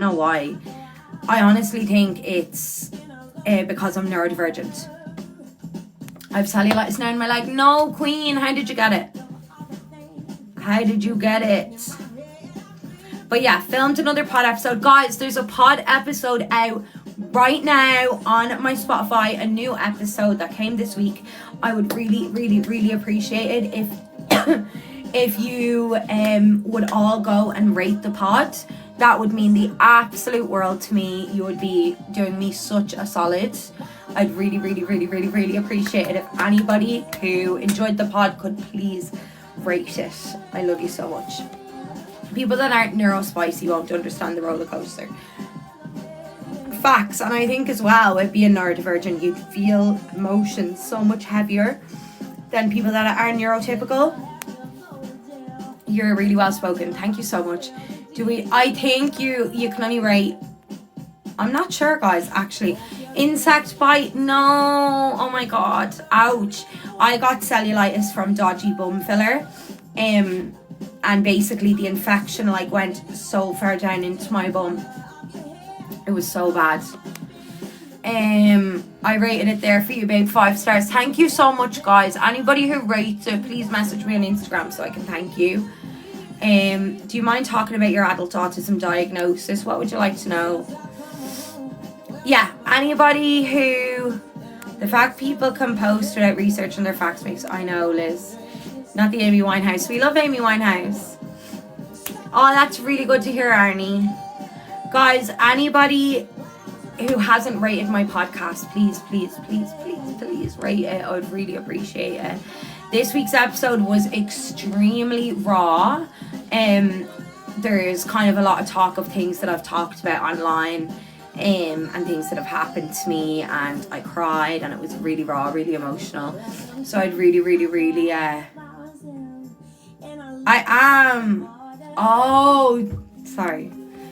know why. I honestly think it's because I'm neurodivergent. I have cellulitis now in my leg. No, Queen, how did you get it? How did you get it? But yeah, filmed another pod episode. Guys, there's a pod episode out right now on my Spotify. A new episode that came this week. I would really, really, really appreciate it if you would all go and rate the pod. That would mean the absolute world to me. You would be doing me such a solid. I'd really, really, really, really, really appreciate it if anybody who enjoyed the pod could please rate it. I love you so much. People that aren't neurospicy won't understand the roller coaster. Facts. And I think as well, with being neurodivergent, you'd feel emotions so much heavier than people that are neurotypical. You're really well spoken. Thank you so much. I think you can only rate, I'm not sure, guys, actually. Insect bite, no. Oh my god, ouch. I got cellulitis from dodgy bum filler, and basically the infection like went so far down into my bum. It was so bad. I rated it there for you, babe, 5 stars. Thank you so much, guys. Anybody who rates it, please message me on Instagram so I can thank you. Do you mind talking about your adult autism diagnosis? What would you like to know? Yeah, anybody who... The fact people can post without research on their facts makes... I know, Liz. Not the Amy Winehouse. We love Amy Winehouse. Oh, that's really good to hear, Arnie. Guys, anybody who hasn't rated my podcast, please, please, please, please, please rate it. I would really appreciate it. This week's episode was extremely raw. There's kind of a lot of talk of things that I've talked about online, and things that have happened to me, and I cried, and it was really raw, really emotional. So I'd really, really, really,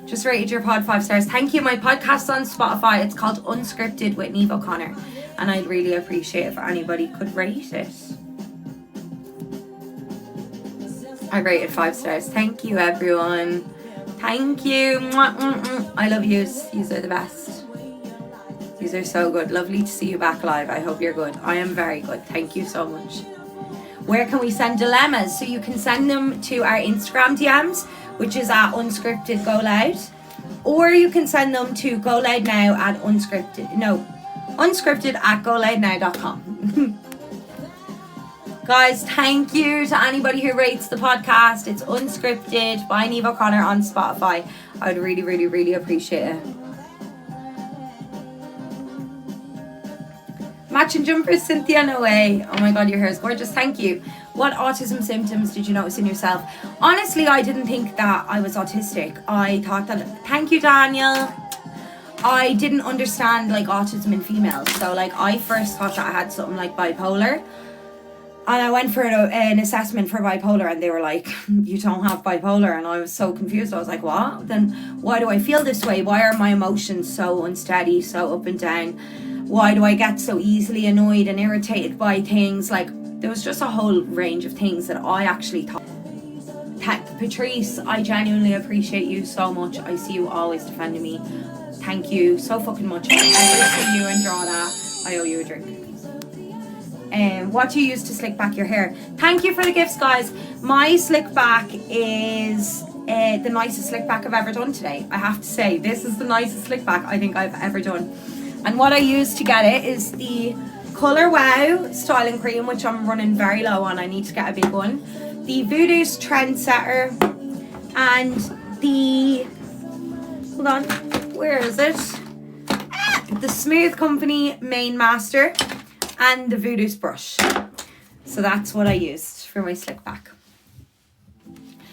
just rated your pod 5 stars. Thank you. My podcast's on Spotify. It's called Unscripted with Niamh O'Connor, and I'd really appreciate it if anybody could rate it. I rated 5 stars. Thank you, everyone. Thank you. I love yous. Yous are the best. Yous are so good. Lovely to see you back live. I hope you're good. I am very good. Thank you so much. Where can we send dilemmas? So you can send them to our Instagram DMs, which is at Unscripted Go Loud. Or you can send them to Go Loud Now at unscripted at goloudnow.com. Guys, thank you to anybody who rates the podcast. It's Unscripted by Niamh O'Connor on Spotify. I would really, really, really appreciate it. Matching jumpers, Cynthia, no way. Oh my god, your hair is gorgeous. Thank you. What autism symptoms did you notice in yourself? Honestly, I didn't think that I was autistic. I thought that... Thank you, Daniel. I didn't understand like autism in females. So like I first thought that I had something like bipolar. And I went for an assessment for bipolar, and they were like, you don't have bipolar. And I was so confused. I was like, what? Then why do I feel this way? Why are my emotions so unsteady, so up and down? Why do I get so easily annoyed and irritated by things? Like, there was just a whole range of things that I actually thought. Patrice, I genuinely appreciate you so much. I see you always defending me. Thank you so fucking much. If I ever see you and draw that, I owe you a drink. What do you use to slick back your hair? Thank you for the gifts, guys. My slick back is the nicest slick back I've ever done today. I have to say, this is the nicest slick back I think I've ever done. And what I use to get it is the Colour Wow styling cream, which I'm running very low on. I need to get a big one. The Voodoo's Trendsetter, and the... Hold on, where is it? The Smooth Company Main Master, and the Voodoo's brush. So that's what I used for my slick back.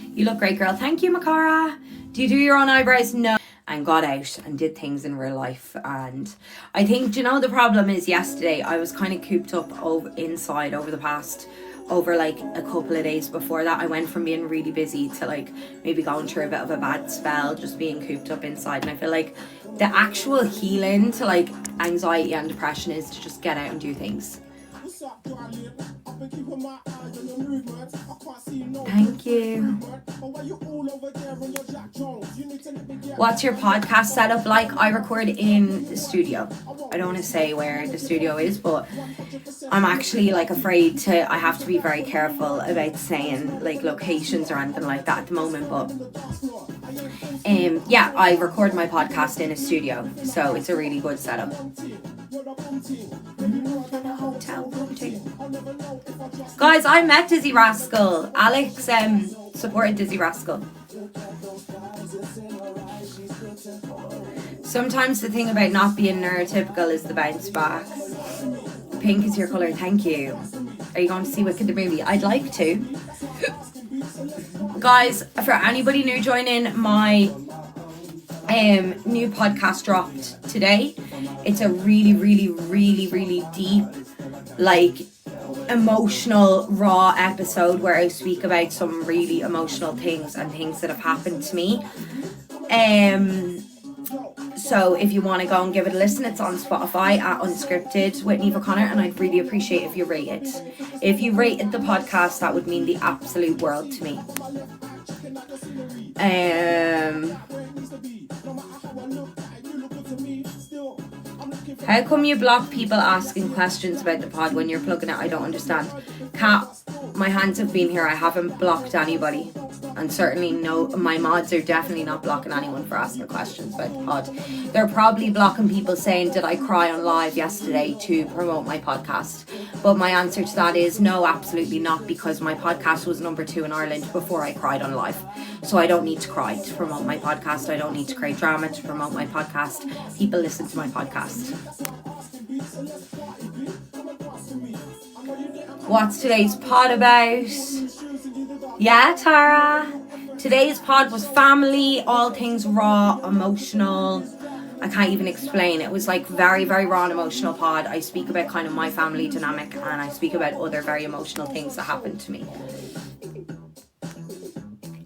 You look great, girl. Thank you, Makara. Do you do your own eyebrows? No. And got out and did things in real life. And I think, you know, the problem is yesterday I was kind of cooped up inside over like a couple of days before that. I went from being really busy to like maybe going through a bit of a bad spell, just being cooped up inside. And I feel like the actual healing to like anxiety and depression is to just get out and do things. Thank you. What's your podcast setup like? I record in the studio. I don't want to say where the studio is, but I'm actually like afraid to, I have to be very careful about saying like locations or anything like that at the moment, but yeah, I record my podcast in a studio, so it's a really good setup. Guys, I met Dizzy Rascal. Alex supported Dizzy Rascal. Sometimes the thing about not being neurotypical is the bounce back. Pink is your colour, thank you. Are you going to see Wicked the movie? I'd like to. Guys, for anybody new joining, my new podcast dropped today. It's a really, really, really, really deep, like, emotional, raw episode where I speak about some really emotional things and things that have happened to me. So if you want to go and give it a listen, it's on Spotify at Unscripted with Niamh O'Connor, and I'd really appreciate if you rate it. If you rated the podcast, that would mean the absolute world to me. How come you block people asking questions about the pod when you're plugging it? I don't understand. Kat, my hands have been here. I haven't blocked anybody. And certainly my mods are definitely not blocking anyone for asking questions about the pod. They're probably blocking people saying, did I cry on live yesterday to promote my podcast? But my answer to that is no, absolutely not, because my podcast was number 2 in Ireland before I cried on live. So I don't need to cry to promote my podcast. I don't need to create drama to promote my podcast. People listen to my podcast. What's today's pod about? Yeah, Tara. Today's pod was family, all things raw, emotional. I can't even explain. It was like very, very raw and emotional pod. I speak about kind of my family dynamic, and I speak about other very emotional things that happened to me.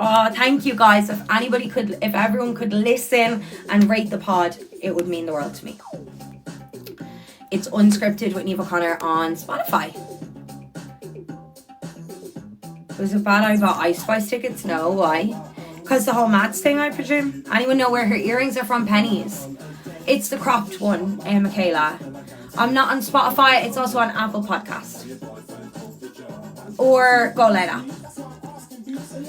Oh, thank you guys. If everyone could listen and rate the pod, it would mean the world to me. It's Unscripted with Niamh O'Connor on Spotify. Was it bad I bought Ice Spice tickets? No, why? Because the whole Mads thing, I presume. Anyone know where her earrings are from? Pennies. It's the cropped one, Michaela. I'm not on Spotify. It's also on Apple Podcasts. Or Go Later.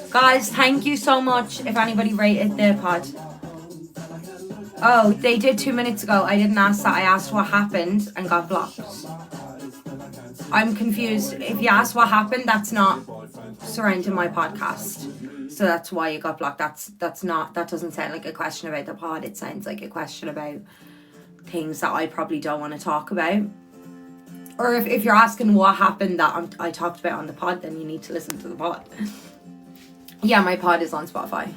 Guys, thank you so much if anybody rated the pod. Oh, they did 2 minutes ago. I didn't ask that. I asked what happened and got blocked. I'm confused. If you asked what happened, that's not surrounding my podcast. So that's why you got blocked. That doesn't sound like a question about the pod. It sounds like a question about things that I probably don't want to talk about. Or if you're asking what happened that I talked about on the pod, then you need to listen to the pod. Yeah, my pod is on Spotify.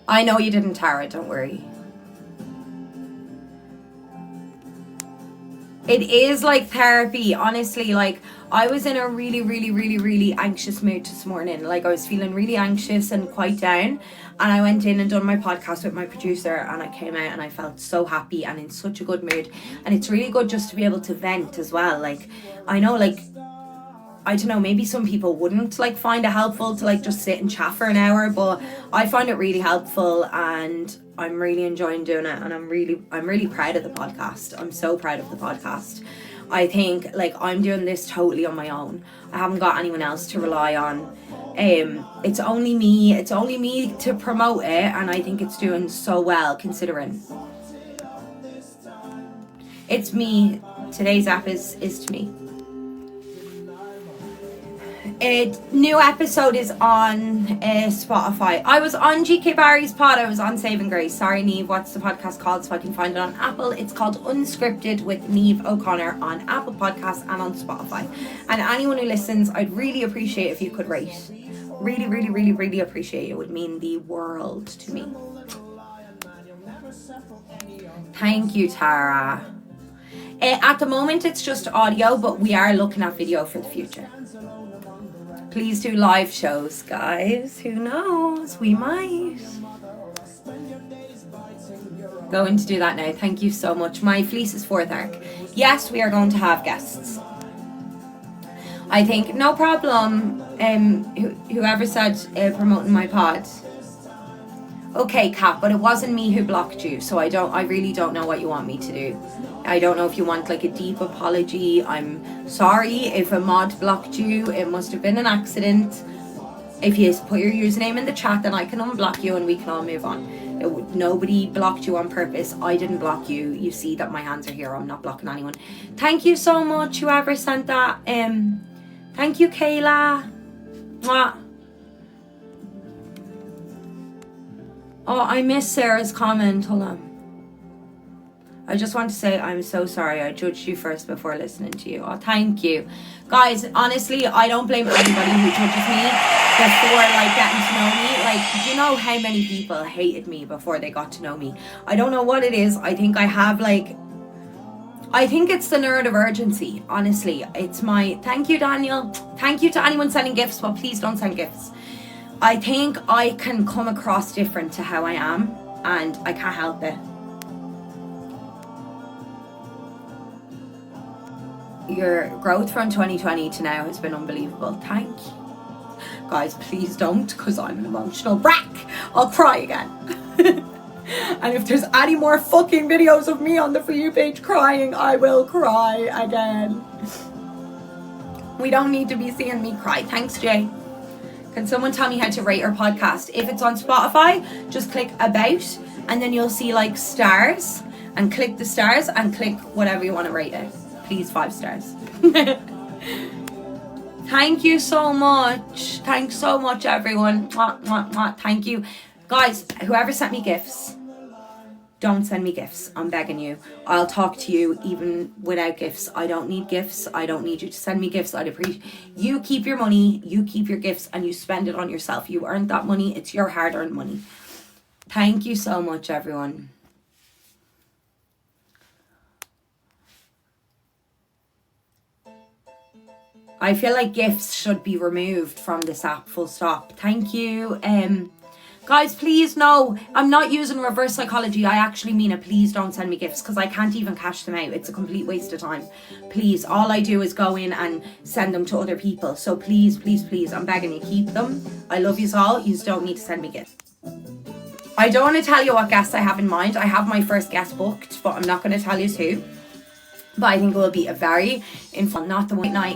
I know you didn't, Tara, don't worry. It is like therapy, honestly. Like, I was in a really, really, really, really anxious mood this morning. Like, I was feeling really anxious and quite down. And I went in and done my podcast with my producer, and I came out and I felt so happy and in such a good mood. And it's really good just to be able to vent as well. Like, I know, like, I don't know, maybe some people wouldn't like find it helpful to like just sit and chat for an hour, but I find it really helpful, and I'm really enjoying doing it, and I'm really proud of the podcast. I'm so proud of the podcast. I think like I'm doing this totally on my own. I haven't got anyone else to rely on. It's only me to promote it, and I think it's doing so well considering. It's me. Today's app is to me. New episode is on Spotify. I was on GK Barry's pod. I was on Saving Grace. Sorry, Niamh. What's the podcast called? So I can find it on Apple. It's called Unscripted with Niamh O'Connor on Apple Podcasts and on Spotify. And anyone who listens, I'd really appreciate if you could rate. Really, really, really, really appreciate it. It would mean the world to me. Thank you, Tara. At the moment, it's just audio, but we are looking at video for the future. Please do live shows, guys. Who knows? We might. Going to do that now. Thank you so much. My fleece is 4th arc. Yes, we are going to have guests. I think no problem. Whoever said promoting my pod. Okay, Kat, but it wasn't me who blocked you, so I really don't know what you want me to do. I don't know if you want like a deep apology. I'm sorry if a mod blocked you. It must have been an accident. If you put your username in the chat, then I can unblock you and we can all move on. Nobody blocked you on purpose. I didn't block you. You see that my hands are here. I'm not blocking anyone. Thank you so much, whoever sent that. Thank you, Kayla. Mwah. Oh, I missed Sarah's comment. Hold on. I just want to say I'm so sorry. I judged you first before listening to you. Oh, thank you. Guys, honestly, I don't blame anybody who judges me before like getting to know me. Like, do you know how many people hated me before they got to know me? I don't know what it is. I think I have like, I think it's the nerd of urgency. Honestly, it's my, thank you, Daniel. Thank you to anyone sending gifts, but please don't send gifts. I think I can come across different to how I am, and I can't help it. Your growth from 2020 to now has been unbelievable. Thank you. Guys, please don't, because I'm an emotional wreck. I'll cry again. And if there's any more fucking videos of me on the For You page crying, I will cry again. We don't need to be seeing me cry. Thanks, Jay. Can someone tell me how to rate our podcast? If it's on Spotify, just click about, and then you'll see like stars, and click the stars and click whatever you want to rate it. Please, 5 stars. Thank you so much. Thanks so much, everyone. Mwah, mwah, mwah. Thank you. Guys, whoever sent me gifts, don't send me gifts. I'm begging you. I'll talk to you even without gifts. I don't need gifts. I don't need you to send me gifts. I'd appreciate you. Keep your money, you keep your gifts, and you spend it on yourself. You earned that money. It's your hard-earned money. Thank you so much, everyone. I feel like gifts should be removed from this app, full stop. Thank you. Guys, please, no, I'm not using reverse psychology. I actually mean it. Please don't send me gifts, because I can't even cash them out. It's a complete waste of time. Please, all I do is go in and send them to other people. So please, please, please, I'm begging you, keep them. I love you all. You don't need to send me gifts. I don't want to tell you what guests I have in mind. I have my first guest booked, but I'm not going to tell you who. But I think it will be a very fun, not the one night.